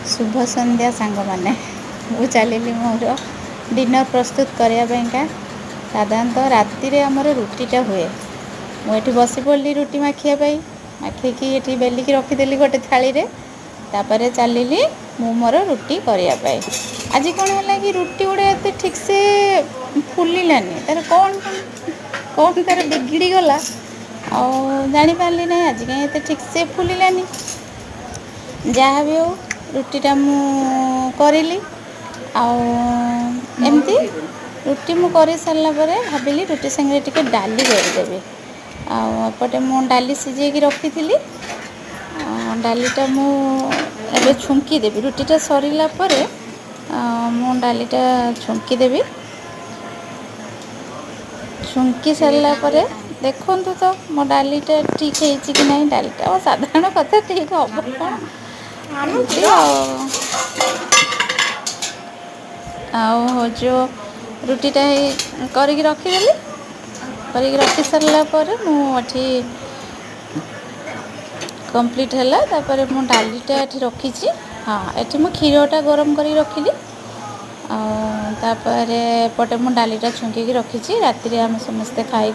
शुभ संध्या सांग मैंने मु चली मोर डिनर प्रस्तुत करने साधारणतः राति रे आमर रुटीटा हुए मुझे बसी पड़ी रुटी माखियापाई माखिकी ये बेलिकी रखीदेली गोटे थाली रे तापर चलली मु मोर रुटी करने आज कौन है कि रुटी गुड़ा एत ठीक से फुलानी तार कौन कौन तार बिगड़ी गला जापारि ना आज कहीं ठीक से फुलानी जहाँ भी हो रुटीटा मु करिली एमती रुटी मु कर सारा भाविली रुटी संगे टिके डाली करदेवी आपटे मु डाली सिझे रखी थी डालीटा मु एबे छुंकी देवी रुटीटा सरला मु डालीटा छुंकी देवी छुंकी सारा देखु तो मो डालीटा ठीक है कि नहीं डालीटा साधारण कथा ठीक हम कौन आओ जो रुटीटा करके रखीदेली करके रखी सारा मुझे कंप्लीट है तापर मु डालीटा ये रखी हाँ ये मु क्षीरटा गरम कर रखिली तापर पटे मु डालीटा छुंकी रखी राति आम समस्ते खाई